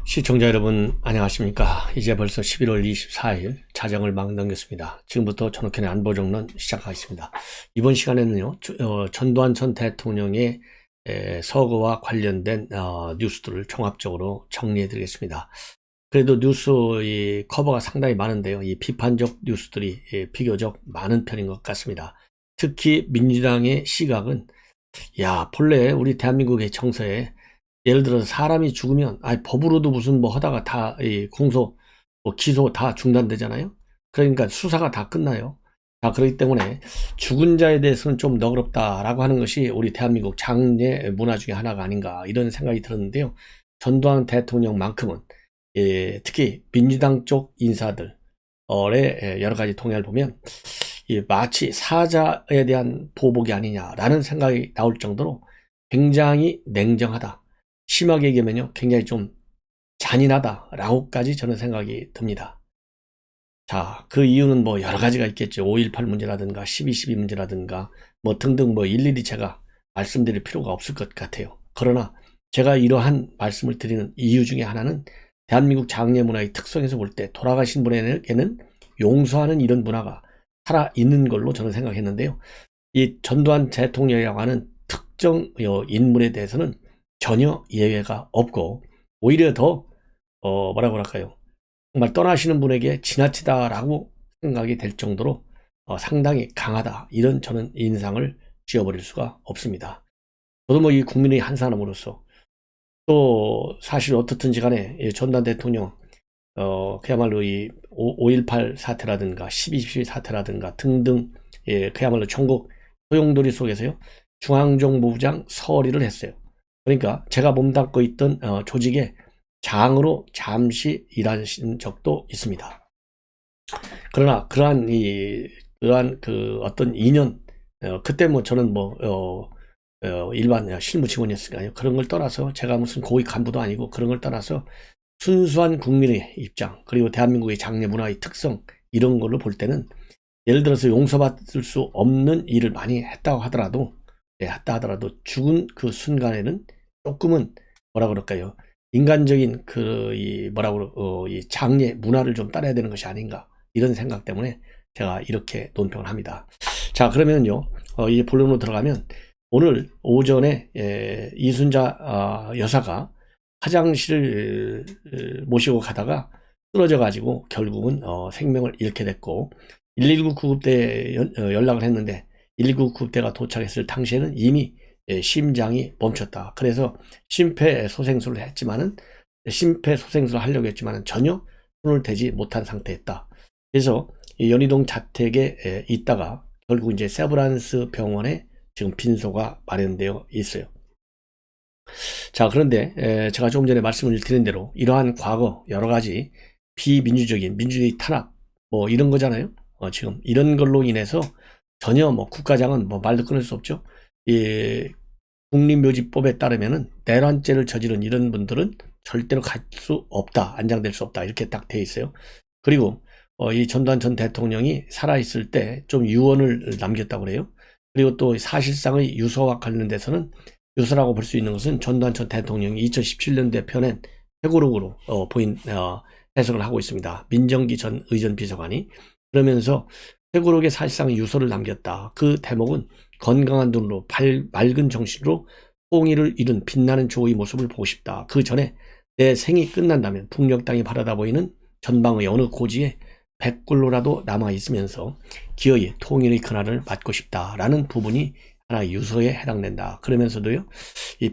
시청자 여러분 안녕하십니까. 이제 벌써 11월 24일 자정을 막 넘겼습니다. 지금부터 전옥현의 안보정론 시작하겠습니다. 이번 시간에는요 전두환 전 대통령의 서거와 관련된 뉴스들을 종합적으로 정리해 드리겠습니다. 그래도 뉴스 이 커버가 상당히 많은데요, 이 비판적 뉴스들이 비교적 많은 편인 것 같습니다. 특히 민주당의 시각은 본래 우리 대한민국의 정서에 예를 들어서 사람이 죽으면 법으로도 무슨 뭐 하다가 다 공소 기소 다 중단되잖아요. 그러니까 수사가 다 끝나요. 그렇기 때문에 죽은 자에 대해서는 좀 너그럽다라고 하는 것이 우리 대한민국 장례 문화 중에 하나가 아닌가, 이런 생각이 들었는데요. 전두환 대통령만큼은 특히 민주당 쪽 인사들의 여러 가지 동향을 보면 마치 사자에 대한 보복이 아니냐라는 생각이 나올 정도로 굉장히 냉정하다, 심하게 얘기하면요 굉장히 좀 잔인하다라고까지 저는 생각이 듭니다. 그 이유는 뭐 여러 가지가 있겠죠. 5.18 문제라든가 12.12 문제라든가 뭐 등등 일일이 제가 말씀드릴 필요가 없을 것 같아요. 그러나 제가 이러한 말씀을 드리는 이유 중에 하나는 대한민국 장례 문화의 특성에서 볼 때 돌아가신 분에게는 용서하는 이런 문화가 살아있는 걸로 저는 생각했는데요. 이 전두환 대통령이라고 하는 특정 인물에 대해서는 전혀 예외가 없고, 오히려 더 뭐라고 할까요, 정말 떠나시는 분에게 지나치다라고 생각이 될 정도로 상당히 강하다, 이런 저는 인상을 지어버릴 수가 없습니다. 저도 이 국민의 한 사람으로서, 또 사실 어떻든지 간에 전두환 대통령 그야말로 이 5.18 사태라든가 12.12 사태라든가 등등 그야말로 전국 소용돌이 속에서요 중앙정보부장 서리를 했어요. 그러니까 제가 몸담고 있던 조직의 장으로 잠시 일하신 적도 있습니다. 그러나 그러한 그 어떤 인연, 그때 저는 일반 실무 직원이었으니까요. 그런 걸 떠나서 제가 무슨 고위 간부도 아니고, 그런 걸 떠나서 순수한 국민의 입장, 그리고 대한민국의 장례 문화의 특성, 이런 걸로 볼 때는 예를 들어서 용서받을 수 없는 일을 많이 했다고 하더라도 죽은 그 순간에는 조금은 뭐라 그럴까요, 인간적인 이 장례 문화를 좀 따라야 되는 것이 아닌가, 이런 생각 때문에 제가 이렇게 논평을 합니다. 그러면요 이 본론으로 들어가면, 오늘 오전에 이순자 여사가 화장실을 모시고 가다가 쓰러져 가지고 결국은 생명을 잃게 됐고, 119 구급대에 연락을 했는데 119 구급대가 도착했을 당시에는 이미 심장이 멈췄다. 그래서 심폐소생술을 하려고 했지만은 전혀 손을 대지 못한 상태였다. 그래서 연희동 자택에 있다가 결국 이제 세브란스 병원에 지금 빈소가 마련되어 있어요. 그런데 제가 조금 전에 말씀을 드린 대로 이러한 과거 여러 가지 비민주적인 민주주의 탄압 이런 거잖아요. 지금 이런 걸로 인해서 전혀 국가장은 말도 끊을 수 없죠. 국립묘지법에 따르면은 내란죄를 저지른 이런 분들은 절대로 갈 수 없다, 안장될 수 없다, 이렇게 딱 돼 있어요. 그리고 이 전두환 전 대통령이 살아있을 때 좀 유언을 남겼다고 그래요. 그리고 또 사실상의 유서와 관련돼서는, 유서라고 볼 수 있는 것은 전두환 전 대통령이 2017년도에 펴낸 회고록으로 해석을 하고 있습니다. 민정기 전 의전 비서관이. 그러면서 회고록에 사실상 유서를 남겼다. 그 대목은 건강한 눈으로 맑은 정신으로 통일을 이룬 빛나는 조의 모습을 보고 싶다. 그 전에 내 생이 끝난다면 북녘 땅이 바라다 보이는 전방의 어느 고지에 백골로라도 남아있으면서 기어이 통일의 그날을 맞고 싶다라는 부분이 하나의 유서에 해당된다. 그러면서도요,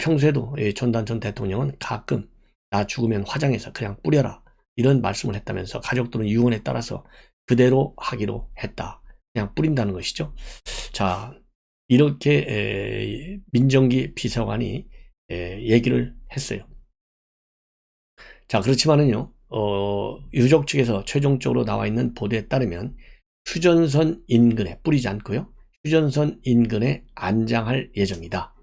평소에도 전두환 전 대통령은 가끔 나 죽으면 화장해서 그냥 뿌려라, 이런 말씀을 했다면서 가족들은 유언에 따라서 그대로 하기로 했다. 그냥 뿌린다는 것이죠. 이렇게 민정기 비서관이 얘기를 했어요. 그렇지만은요, 유족 측에서 최종적으로 나와 있는 보도에 따르면 휴전선 인근에 뿌리지 않고요, 휴전선 인근에 안장할 예정이다.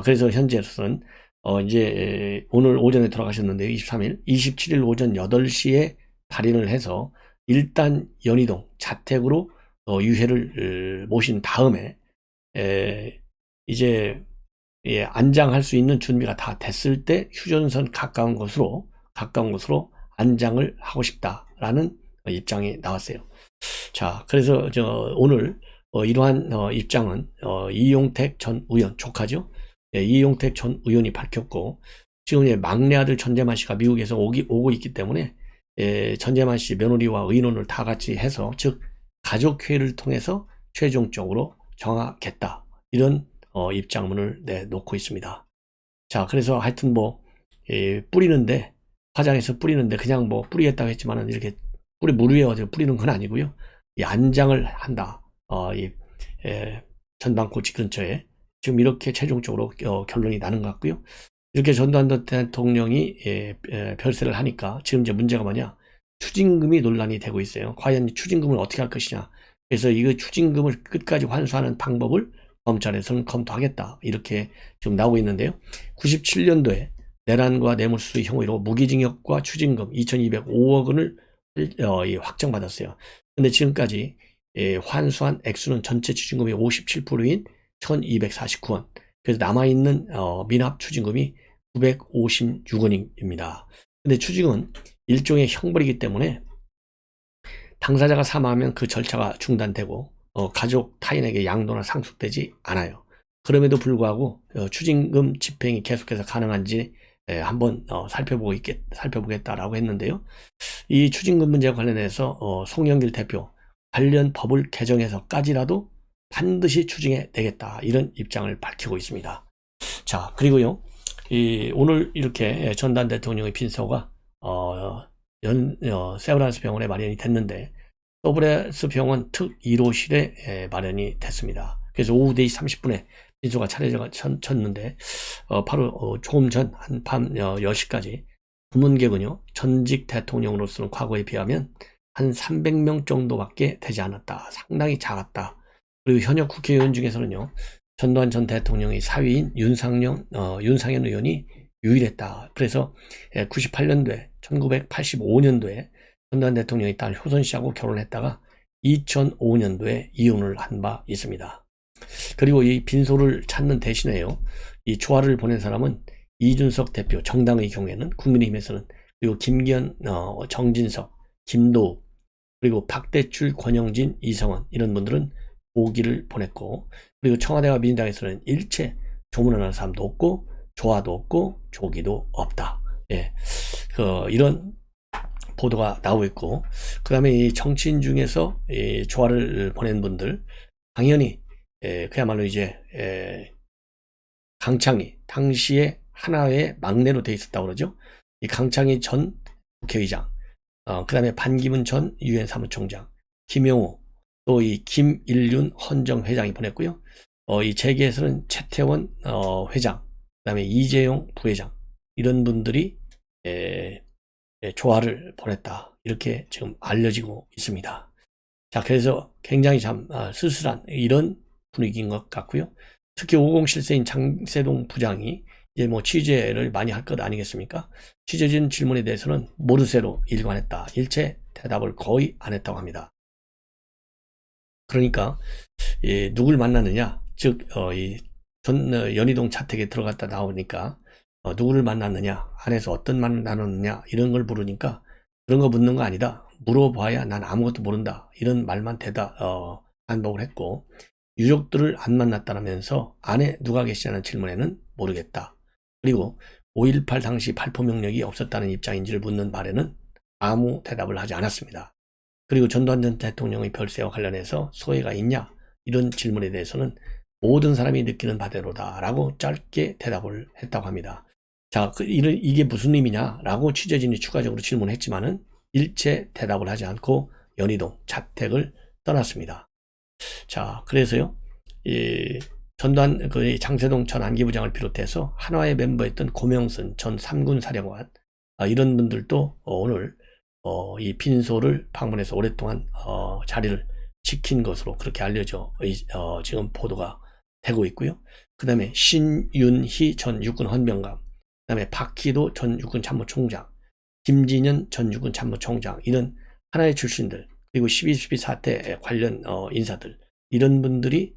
그래서 현재로서는 이제 오늘 오전에 돌아가셨는데요, 23일, 27일 오전 8시에 발인을 해서 일단 연희동 자택으로 유해를 모신 다음에 이제 안장할 수 있는 준비가 다 됐을 때 휴전선 가까운 곳으로 가까운 곳으로 안장을 하고 싶다라는 입장이 나왔어요. 자, 그래서 오늘 이러한 입장은 이용택 전 의원 조카죠. 예, 이용택 전 의원이 밝혔고, 지금 이제 막내 아들 전재만 씨가 미국에서 오고 있기 때문에 전재만 씨 며느리와 의논을 다 같이 해서, 즉 가족회의를 통해서 최종적으로 정하겠다, 이런 입장문을 내놓고 있습니다. 자, 그래서 하여튼 뿌리는데, 화장해서 뿌리는데 그냥 뿌리겠다고 했지만은 이렇게 물 위에 뿌리는 건 아니고요. 이 안장을 한다. 전방고치 근처에 지금 이렇게 최종적으로 결론이 나는 것 같고요. 이렇게 전두환 대통령이 별세를 하니까 지금 이제 문제가 뭐냐? 추징금이 논란이 되고 있어요. 과연 추징금을 어떻게 할 것이냐? 그래서 이거 추징금을 끝까지 환수하는 방법을 검찰에서는 검토하겠다, 이렇게 지금 나오고 있는데요. 97년도에 내란과 뇌물수수 혐의로 무기징역과 추징금 2205억 원을 확정받았어요. 근데 지금까지 환수한 액수는 전체 추징금의 57%인 1249원. 그래서 남아있는 미납 추징금이 956원입니다. 근데 추징은 일종의 형벌이기 때문에 당사자가 사망하면 그 절차가 중단되고 가족 타인에게 양도나 상속되지 않아요. 그럼에도 불구하고 추징금 집행이 계속해서 가능한지 한번 살펴보겠다라고 했는데요. 이 추징금 문제와 관련해서 송영길 대표, 관련 법을 개정해서까지라도 반드시 추징해 내겠다, 이런 입장을 밝히고 있습니다. 자, 그리고요, 오늘 이렇게 전두환 대통령의 빈소가 세브란스 병원에 마련이 됐는데, 세브란스 병원 특 1호실에 마련이 됐습니다. 그래서 오후 4시 30분에 빈소가 차려졌는데, 바로 조금 전 한밤 10시까지 부문객은요, 전직 대통령으로서는 과거에 비하면 한 300명 정도밖에 되지 않았다. 상당히 작았다. 그리고 현역 국회의원 중에서는요, 전두환 전 대통령의 사위인 윤상현 의원이 유일했다. 그래서 98년도에 1985년도에 전두환 대통령의 딸 효선 씨하고 결혼했다가 2005년도에 이혼을 한 바 있습니다. 그리고 이 빈소를 찾는 대신에요, 이 초화를 보낸 사람은 이준석 대표, 정당의 경우에는, 국민의힘에서는, 그리고 김기현, 정진석, 김도욱, 그리고 박대출, 권영진, 이성원, 이런 분들은 보기를 보냈고, 그리고 청와대와 민주당에서는 일체 조문하는 사람도 없고 조화도 없고 조기도 없다. 예, 이런 보도가 나오고 있고, 그 다음에 이 정치인 중에서 이 조화를 보낸 분들, 당연히 그야말로 이제 강창희, 당시에 하나의 막내로 돼 있었다고 그러죠. 이 강창희 전 국회의장, 그 다음에 반기문 전 유엔 사무총장, 김용호, 또 이 김일륜 헌정 회장이 보냈고요. 이 재계에서는 최태원 회장, 그 다음에 이재용 부회장, 이런 분들이 조화를 보냈다, 이렇게 지금 알려지고 있습니다. 자, 그래서 굉장히 참 쓸쓸한 이런 분위기인 것 같고요. 특히 50실세인 장세동 부장이 이제 취재를 많이 할 것 아니겠습니까? 취재진 질문에 대해서는 모르쇠로 일관했다. 일체 대답을 거의 안 했다고 합니다. 그러니까 누굴 만났느냐, 즉 연희동 자택에 들어갔다 나오니까 누구를 만났느냐, 안에서 어떤 말을 나눴느냐, 이런 걸 물으니까 그런 거 묻는 거 아니다, 물어봐야 난 아무것도 모른다, 이런 말만 반복을 했고, 유족들을 안 만났다면서 안에 누가 계시냐는 질문에는 모르겠다. 그리고 5.18 당시 발포 명령이 없었다는 입장인지를 묻는 말에는 아무 대답을 하지 않았습니다. 그리고 전두환 전 대통령의 별세와 관련해서 소회가 있냐, 이런 질문에 대해서는 모든 사람이 느끼는 바대로다 라고 짧게 대답을 했다고 합니다. 자, 이게 무슨 의미냐 라고 취재진이 추가적으로 질문했지만은 일체 대답을 하지 않고 연희동 자택을 떠났습니다. 자, 그래서요, 전두환 장세동 전 안기부장을 비롯해서 한화의 멤버였던 고명순 전 3군 사령관, 이런 분들도 오늘 이 빈소를 방문해서 오랫동안 자리를 지킨 것으로 그렇게 알려져 지금 보도가 되고 있고요. 그 다음에 신윤희 전 육군 헌병감, 그 다음에 박희도 전 육군 참모총장, 김진현 전 육군 참모총장, 이런 하나의 출신들, 그리고 12.12 사태 관련 인사들, 이런 분들이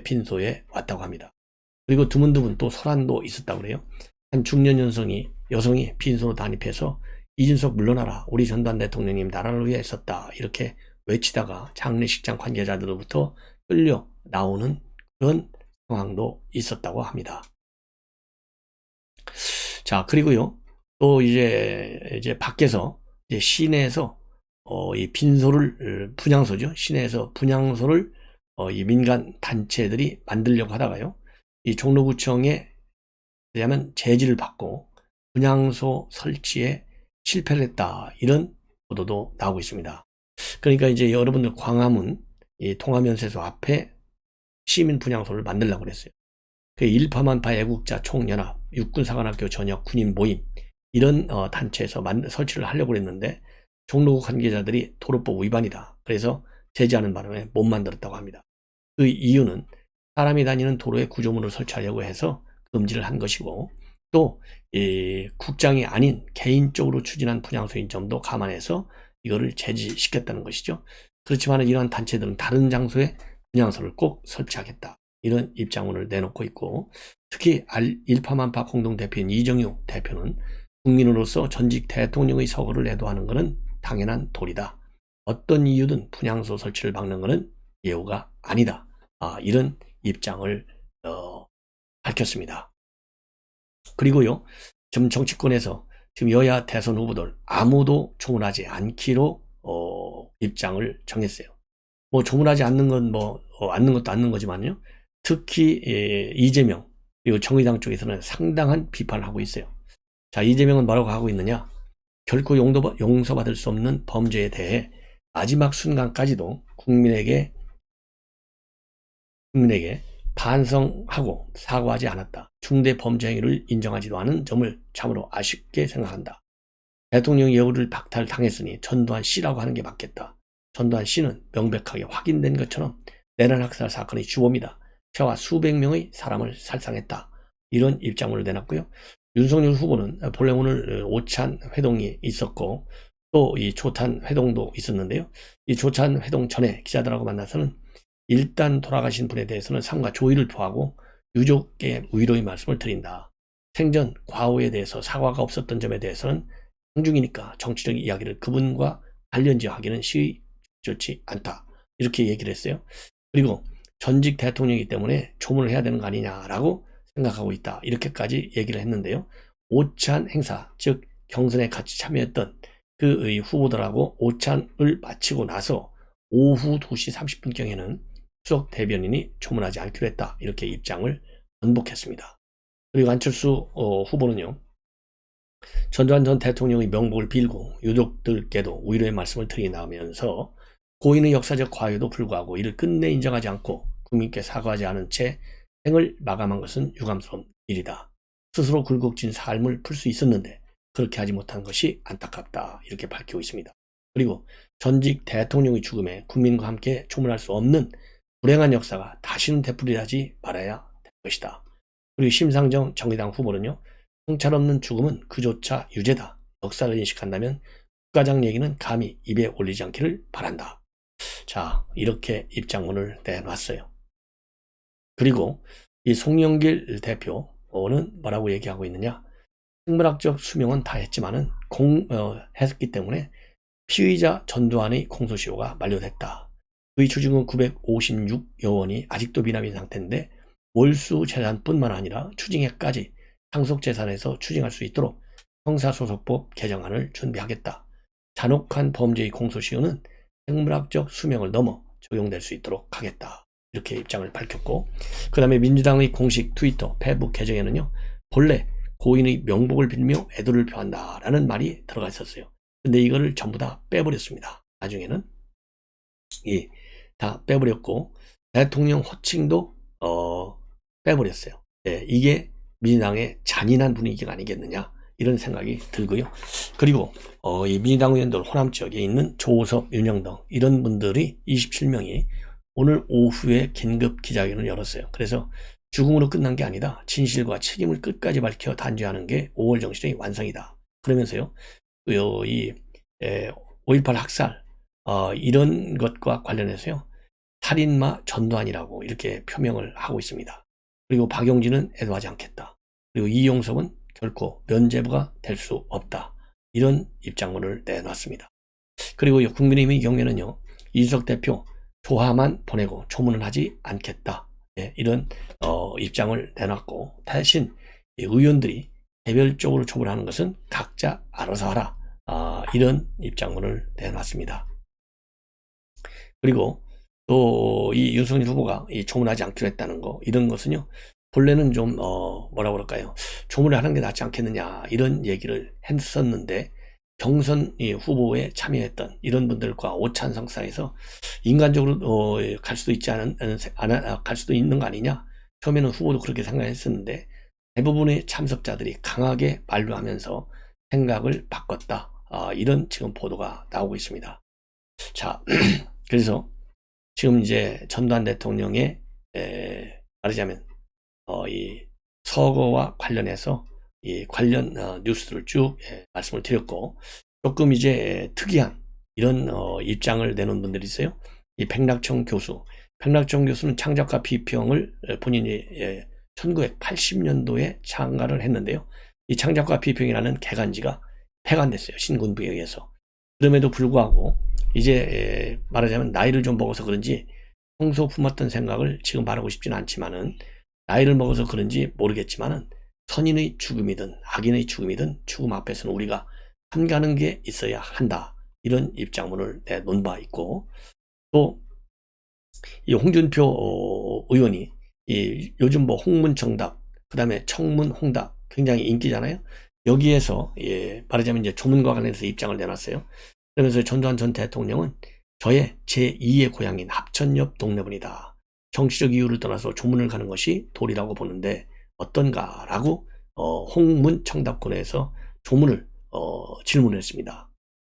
빈소에 왔다고 합니다. 그리고 드문드문 또 소란도 있었다고 그래요. 한 중년 여성이 빈소로 난입해서 이준석 물러나라. 우리 전두환 대통령님 나라를 위해 썼다. 이렇게 외치다가 장례식장 관계자들로부터 끌려 나오는 그런 상황도 있었다고 합니다. 자, 그리고요. 또 이제 밖에서 이제 시내에서 이 빈소를 분향소죠. 시내에서 분향소를 이 민간 단체들이 만들려고 하다가요. 이 종로구청에 왜냐하면 제지를 받고 분향소 설치에 실패를 했다. 이런 보도도 나오고 있습니다. 그러니까 이제 여러분들 광화문 이 통화면세소 앞에 시민 분향소를 만들려고 그랬어요. 그 일파만파 애국자 총연합, 육군사관학교 전역 군인 모임 이런 단체에서 설치를 하려고 했는데 종로구 관계자들이 도로법 위반이다. 그래서 제지하는 바람에 못 만들었다고 합니다. 그 이유는 사람이 다니는 도로에 구조물을 설치하려고 해서 금지를 한 것이고 또 국장이 아닌 개인적으로 추진한 분향소인 점도 감안해서 이거를 제지시켰다는 것이죠. 그렇지만 이러한 단체들은 다른 장소에 분향소를 꼭 설치하겠다. 이런 입장문을 내놓고 있고 특히 일파만파 공동대표인 이정유 대표는 국민으로서 전직 대통령의 서거를 애도하는 것은 당연한 도리다. 어떤 이유든 분향소 설치를 막는 것은 예우가 아니다. 이런 입장을 밝혔습니다. 그리고요. 지금 정치권에서 지금 여야 대선 후보들 아무도 조문하지 않기로 입장을 정했어요. 뭐 조문하지 않는 건 않는 것도 않는 거지만요. 특히 이재명 그리고 정의당 쪽에서는 상당한 비판을 하고 있어요. 자, 이재명은 뭐라고 하고 있느냐? 결코 용서받을 수 없는 범죄에 대해 마지막 순간까지도 국민에게 반성하고 사과하지 않았다. 중대 범죄 행위를 인정하지도 않은 점을 참으로 아쉽게 생각한다. 대통령 예우를 박탈당했으니 전두환 씨라고 하는 게 맞겠다. 전두환 씨는 명백하게 확인된 것처럼 내란 학살 사건의 주범이다. 저와 수백 명의 사람을 살상했다. 이런 입장을 내놨고요. 윤석열 후보는 본래 오늘 오찬 회동이 있었고 또 이 조탄 회동도 있었는데요. 이 조찬 회동 전에 기자들하고 만나서는 일단 돌아가신 분에 대해서는 삼가 조의를 표하고 유족께 위로의 말씀을 드린다. 생전 과오에 대해서 사과가 없었던 점에 대해서는 상중이니까 정치적 이야기를 그분과 관련지어하기는 좋지 않다. 이렇게 얘기를 했어요. 그리고 전직 대통령이기 때문에 조문을 해야 되는 거 아니냐라고 생각하고 있다. 이렇게까지 얘기를 했는데요. 오찬 행사, 즉 경선에 같이 참여했던 그 후보들하고 오찬을 마치고 나서 오후 2시 30분경에는 수석 대변인이 조문하지 않기로 했다. 이렇게 입장을 번복했습니다. 그리고 안철수 후보는요. 전두환 전 대통령의 명복을 빌고 유족들께도 위로의 말씀을 드리나면서 고인의 역사적 과오에도 불구하고 이를 끝내 인정하지 않고 국민께 사과하지 않은 채 생을 마감한 것은 유감스러운 일이다. 스스로 굴곡진 삶을 풀 수 있었는데 그렇게 하지 못한 것이 안타깝다. 이렇게 밝히고 있습니다. 그리고 전직 대통령의 죽음에 국민과 함께 조문할 수 없는 불행한 역사가 다시는 되풀이하지 말아야 될 것이다. 그리고 심상정 정의당 후보는요. 성찰 없는 죽음은 그조차 유죄다. 역사를 인식한다면 국가장 얘기는 감히 입에 올리지 않기를 바란다. 자, 이렇게 입장문을 내놨어요. 그리고 이 송영길 대표는 뭐라고 얘기하고 있느냐? 생물학적 수명은 다 했지만은 했기 때문에 피의자 전두환의 공소시효가 만료됐다. 그의 추징금 956여 원이 아직도 미납인 상태인데 몰수 재산뿐만 아니라 추징액까지 상속재산에서 추징할 수 있도록 형사소송법 개정안을 준비하겠다. 잔혹한 범죄의 공소시효는 생물학적 수명을 넘어 적용될 수 있도록 하겠다. 이렇게 입장을 밝혔고 그 다음에 민주당의 공식 트위터 페북 계정에는요. 본래 고인의 명복을 빌며 애도를 표한다라는 말이 들어가 있었어요. 근데 이거를 전부 다 빼버렸습니다. 나중에는 다 빼버렸고 대통령 호칭도 빼버렸어요. 네, 이게 민주당의 잔인한 분위기가 아니겠느냐 이런 생각이 들고요. 그리고 이 민주당 의원들 호남 지역에 있는 조섭, 윤영등 이런 분들이 27명이 오늘 오후에 긴급 기자회견을 열었어요. 그래서 죽음으로 끝난 게 아니다. 진실과 책임을 끝까지 밝혀 단죄하는 게 5월 정신의 완성이다. 그러면서요. 이 5.18 학살 이런 것과 관련해서요. 살인마 전두환이라고 이렇게 표명을 하고 있습니다. 그리고 박용진은 애도하지 않겠다. 그리고 이용석은 결코 면죄부가 될 수 없다. 이런 입장문을 내놨습니다. 그리고 국민의힘의 경우에는요, 이준석 대표 조화만 보내고 조문을 하지 않겠다. 이런 입장을 내놨고, 대신 의원들이 개별적으로 조문하는 것은 각자 알아서 하라. 이런 입장문을 내놨습니다. 그리고 또 이 윤석열 후보가 이 조문하지 않기로 했다는 거, 이런 것은요, 본래는 좀 뭐라 그럴까요, 조문을 하는 게 낫지 않겠느냐 이런 얘기를 했었는데, 경선 후보에 참여했던 이런 분들과 오찬성 사이에서 인간적으로 갈 수도 있지 갈 수도 있는 거 아니냐, 처음에는 후보도 그렇게 생각했었는데 대부분의 참석자들이 강하게 만류하면서 생각을 바꿨다. 이런 지금 보도가 나오고 있습니다. 자, 그래서 지금 이제 전두환 대통령의 말하자면 이 서거와 관련해서 이 관련 뉴스들을 쭉 말씀을 드렸고, 조금 이제 특이한 이런 입장을 내놓은 분들이 있어요. 이 백낙청 교수는 창작과 비평을 본인이 1980년도에 창간을 했는데요. 이 창작과 비평이라는 개간지가 폐간됐어요, 신군부에 의해서. 그럼에도 불구하고 이제 말하자면 나이를 좀 먹어서 그런지 평소 품었던 생각을 지금 말하고 싶지는 않지만은, 나이를 먹어서 그런지 모르겠지만은 선인의 죽음이든 악인의 죽음이든 죽음 앞에서는 우리가 삼가는 게 있어야 한다. 이런 입장문을 내놓은 바 있고, 또 이 홍준표 의원이 이 요즘 뭐 홍문정답, 그 다음에 청문홍답 굉장히 인기잖아요. 여기에서 말하자면 이제 조문과 관련해서 입장을 내놨어요. 그러면서 전두환 전 대통령은 저의 제2의 고향인 합천 옆 동네분이다. 정치적 이유를 떠나서 조문을 가는 것이 도리라고 보는데 어떤가라고 홍문청답권에서 조문을 질문을 했습니다.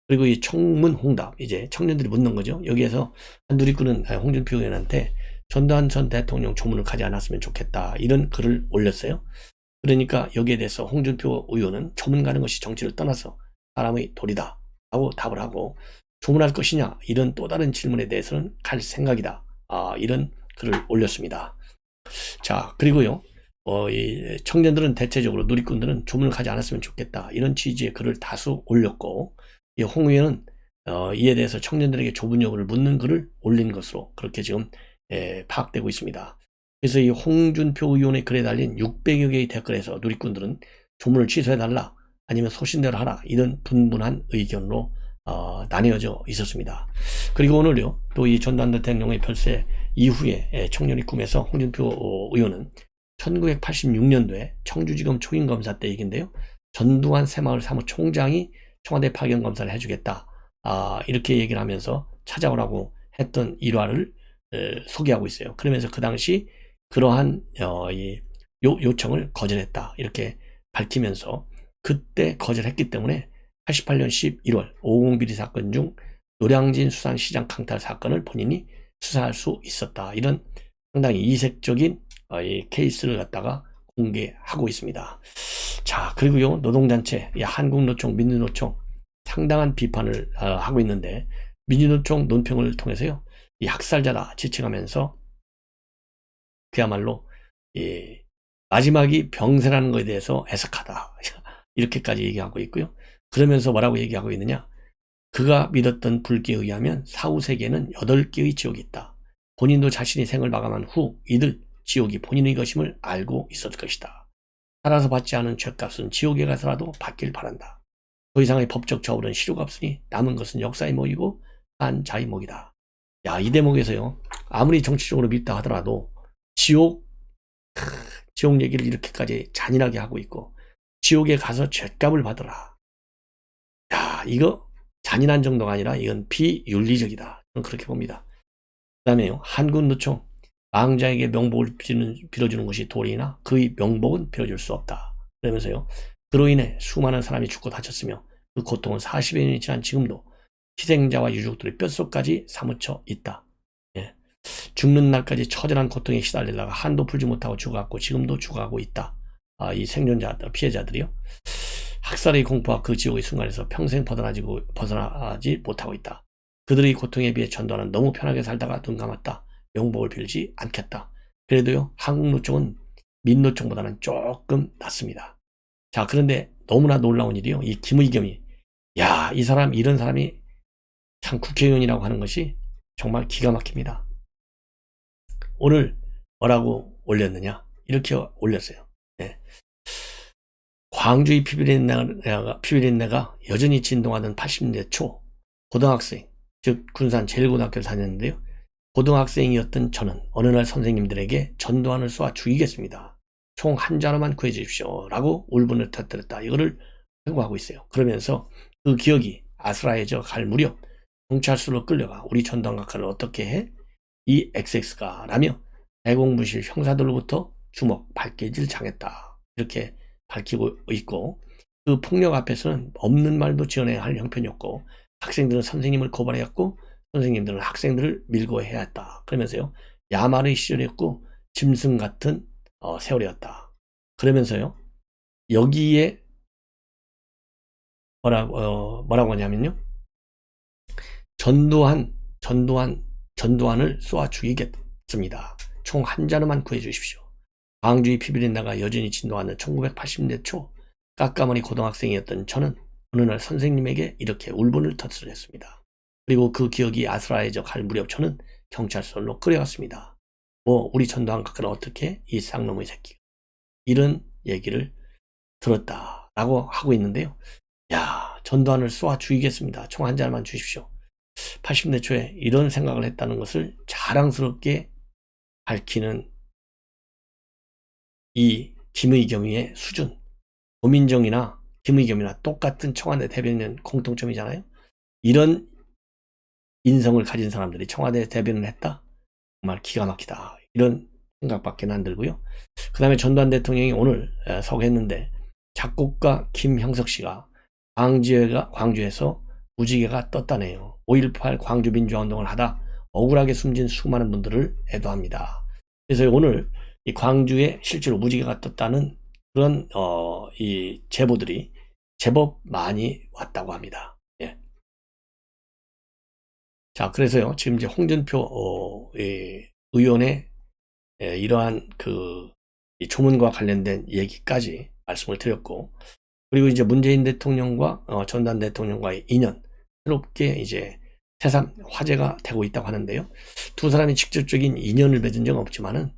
그리고 이 청문홍답, 이제 청년들이 묻는 거죠. 여기에서 누리꾼은 홍준표 의원한테 전두환 전 대통령 조문을 가지 않았으면 좋겠다, 이런 글을 올렸어요. 그러니까 여기에 대해서 홍준표 의원은 조문 가는 것이 정치를 떠나서 사람의 도리다 라고 답을 하고, 조문할 것이냐 이런 또 다른 질문에 대해서는 갈 생각이다, 이런 글을 올렸습니다. 자, 그리고요, 이 청년들은 대체적으로 누리꾼들은 조문을 가지 않았으면 좋겠다, 이런 취지의 글을 다수 올렸고, 이 홍 의원은 이에 대해서 청년들에게 조문 여부를 묻는 글을 올린 것으로 그렇게 지금 파악되고 있습니다. 그래서 이 홍준표 의원의 글에 달린 600여 개의 댓글에서 누리꾼들은 조문을 취소해달라, 아니면 소신대로 하라, 이런 분분한 의견으로 나뉘어져 있었습니다. 그리고 오늘요, 또 이 전두환 대통령의 별세 이후에 청년이 꿈에서 홍준표 의원은 1986년도에 청주지검 초임검사 때 얘기인데요, 전두환 새마을 사무총장이 청와대 파견 검사를 해주겠다, 이렇게 얘기를 하면서 찾아오라고 했던 일화를 소개하고 있어요. 그러면서 그 당시 그러한 요청을 거절했다, 이렇게 밝히면서 그때 거절했기 때문에 88년 11월 5.50 비리 사건 중 노량진 수산시장 강탈 사건을 본인이 수사할 수 있었다, 이런 상당히 이색적인 이 케이스를 갖다가 공개하고 있습니다. 자, 그리고요, 노동단체 한국노총, 민주노총 상당한 비판을 하고 있는데, 민주노총 논평을 통해서요, 이 학살자다 지칭하면서 그야말로 마지막이 병세라는 것에 대해서 애석하다 이렇게까지 얘기하고 있고요. 그러면서 뭐라고 얘기하고 있느냐, 그가 믿었던 불기에 의하면 사후 세계에는 8개의 지옥이 있다. 본인도 자신이 생을 마감한 후 이들 지옥이 본인의 것임을 알고 있었을 것이다. 살아서 받지 않은 죄값은 지옥에 가서라도 받길 바란다. 더 이상의 법적 처벌은 실효가 없으니 남은 것은 역사의 목이고 한 자의 목이다. 야, 이 대목에서요, 아무리 정치적으로 믿다 하더라도 지옥 얘기를 이렇게까지 잔인하게 하고 있고, 지옥에 가서 죄값을 받으라. 야, 이거 잔인한 정도가 아니라 이건 비윤리적이다, 저는 그렇게 봅니다. 그 다음에요, 한국노총 망자에게 명복을 빌어주는 것이 도리이나 그의 명복은 빌어줄 수 없다. 그러면서요, 그로 인해 수많은 사람이 죽고 다쳤으며 그 고통은 40여 년이 지난 지금도 희생자와 유족들의 뼛속까지 사무쳐 있다. 죽는 날까지 처절한 고통에 시달리다가 한도 풀지 못하고 죽어갔고 지금도 죽어가고 있다. 이 생존자들, 피해자들이요, 학살의 공포와 그 지옥의 순간에서 평생 벗어나지 못하고 있다. 그들의 고통에 비해 전두환은 너무 편하게 살다가 눈 감았다. 명복을 빌지 않겠다. 그래도요, 한국노총은 민노총보다는 조금 낫습니다. 자, 그런데 너무나 놀라운 일이요, 이 김의겸이 야, 이런 사람이 참 국회의원이라고 하는 것이 정말 기가 막힙니다. 오늘 뭐라고 올렸느냐? 이렇게 올렸어요. 네. 광주의 피비린내가 여전히 진동하던 80년대 초 고등학생, 즉 군산 제1고등학교를 다녔는데요. 고등학생이었던 저는 어느 날 선생님들에게 전두환을 쏘아 죽이겠습니다. 총 한 자루만 구해주십시오. 라고 울분을 터뜨렸다. 이거를 회고하고 있어요. 그러면서 그 기억이 아스라해져 갈 무렵 경찰서로 끌려가 우리 전두환 각하를 어떻게 해? 이 XX가 라며 대공부실 형사들로부터 주먹, 발개질 당했다. 이렇게 밝히고 있고, 그 폭력 앞에서는 없는 말도 지어내야 할 형편이었고, 학생들은 선생님을 고발해왔고, 선생님들은 학생들을 밀고 해야 했다. 그러면서요, 야만의 시절이었고 짐승 같은 세월이었다. 그러면서요, 여기에 뭐라고 하냐면요, 전두환을 쏘아 죽이겠습니다. 총 한 자루만 구해주십시오. 광주의 피비린내가 여전히 진동하는 1980년대 초 깎아머리 고등학생이었던 저는 어느 날 선생님에게 이렇게 울분을 터뜨렸습니다. 그리고 그 기억이 아스라해져 갈 무렵 저는 경찰서로 끌려갔습니다. 우리 전두환 각하는 어떻게 이 쌍놈의 새끼가 이런 얘기를 들었다라고 하고 있는데요. 야, 전두환을 쏘아 죽이겠습니다. 총 한 자루만 주십시오. 80년대 초에 이런 생각을 했다는 것을 자랑스럽게 밝히는 이 김의겸의 수준, 고민정이나 김의겸이나 똑같은 청와대 대변인 공통점이잖아요. 이런 인성을 가진 사람들이 청와대 대변인을 했다? 정말 기가 막히다. 이런 생각밖에 안 들고요. 그 다음에 전두환 대통령이 오늘 서거했는데 작곡가 김형석 씨가 광주에서 무지개가 떴다네요. 5.18 광주 민주화운동을 하다 억울하게 숨진 수많은 분들을 애도합니다. 그래서 오늘 이 광주에 실제로 무지개가 떴다는 그런 이 제보들이 제법 많이 왔다고 합니다. 예. 자, 그래서요, 지금 이제 홍준표 의원의 이러한 이 조문과 관련된 얘기까지 말씀을 드렸고, 그리고 이제 문재인 대통령과 전두환 대통령과의 인연, 새롭게 이제 새삼 화제가 되고 있다고 하는데요. 두 사람이 직접적인 인연을 맺은 적은 없지만은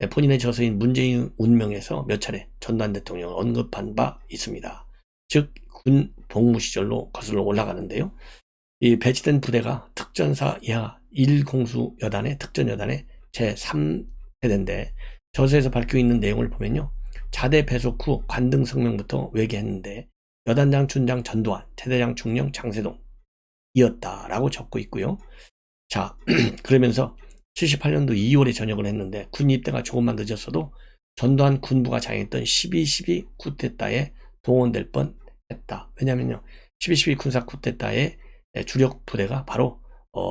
본인의 저서인 문재인 운명에서 몇 차례 전두환 대통령을 언급한 바 있습니다. 즉 군 복무 시절로 거슬러 올라가는데요. 이 배치된 부대가 특전사 이하 1공수여단의 특전여단의 제3세대인데 저서에서 밝혀 있는 내용을 보면요. 자대 배속 후 관등 성명부터 외계했는데 여단장 춘장 전두환, 대대장 중령 장세동 이었다라고 적고 있고요. 자, 그러면서 78년도 2월에 전역을 했는데 군 입대가 조금만 늦었어도 전두환 군부가 장했던 12.12 쿠데타에 동원될 뻔했다. 왜냐면요, 12.12 군사 쿠데타의 주력 부대가 바로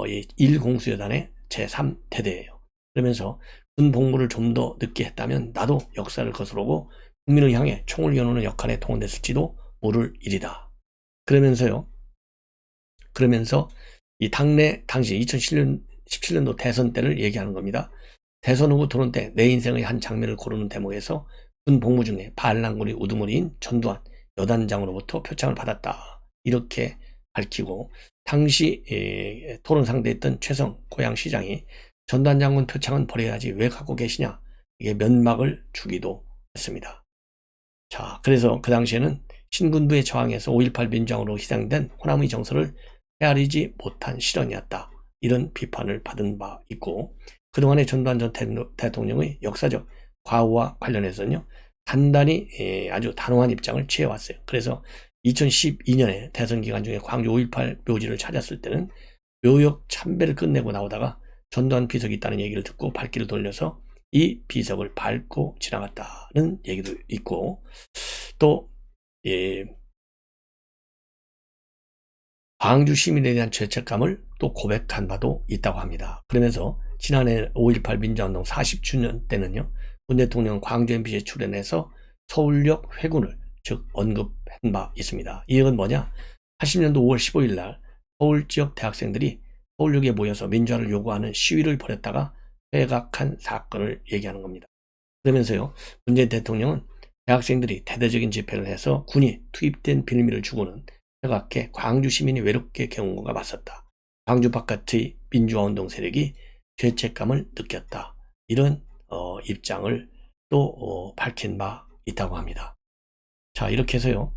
이 1공수여단의 제3대대예요. 그러면서 군 복무를 좀 더 늦게 했다면 나도 역사를 거스르고 국민을 향해 총을 겨누는 역할에 동원됐을지도 모를 일이다. 그러면서 이 당시 2017년도 대선 때를 얘기하는 겁니다. 대선 후보 토론 때 내 인생의 한 장면을 고르는 대목에서 군 복무 중에 반란군의 우두머리인 전두환 여단장으로부터 표창을 받았다. 이렇게 밝히고, 당시 토론 상대했던 최성 고양시장이 전두환 장군 표창은 버려야지 왜 갖고 계시냐, 이게 면막을 주기도 했습니다. 자, 그래서 그 당시에는 신군부의 저항에서 5.18 민주항으로 희생된 호남의 정서를 헤아리지 못한 실언이었다. 이런 비판을 받은 바 있고, 그동안의 전두환 전 대통령의 역사적 과오와 관련해서는요, 단단히 아주 단호한 입장을 취해왔어요. 그래서 2012년에 대선 기간 중에 광주 5.18 묘지를 찾았을 때는 묘역 참배를 끝내고 나오다가 전두환 비석이 있다는 얘기를 듣고 발길을 돌려서 이 비석을 밟고 지나갔다는 얘기도 있고, 또 광주 시민에 대한 죄책감을 또 고백한 바도 있다고 합니다. 그러면서 지난해 5.18 민주화운동 40주년 때는요, 문 대통령은 광주 MBC에 출연해서 서울역 회군을 즉 언급한 바 있습니다. 이 얘기는 뭐냐? 80년도 5월 15일 날 서울 지역 대학생들이 서울역에 모여서 민주화를 요구하는 시위를 벌였다가 퇴각한 사건을 얘기하는 겁니다. 그러면서요, 문재인 대통령은 대학생들이 대대적인 집회를 해서 군이 투입된 빌미를 주고는 백악회 광주 시민이 외롭게 경운과 맞섰다. 광주 바깥의 민주화운동 세력이 죄책감을 느꼈다. 이런 입장을 또 밝힌 바 있다고 합니다. 자, 이렇게 해서요,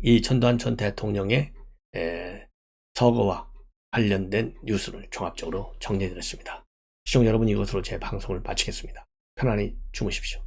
이 전두환 전 대통령의 서거와 관련된 뉴스를 종합적으로 정리해드렸습니다. 시청자 여러분, 이것으로 제 방송을 마치겠습니다. 편안히 주무십시오.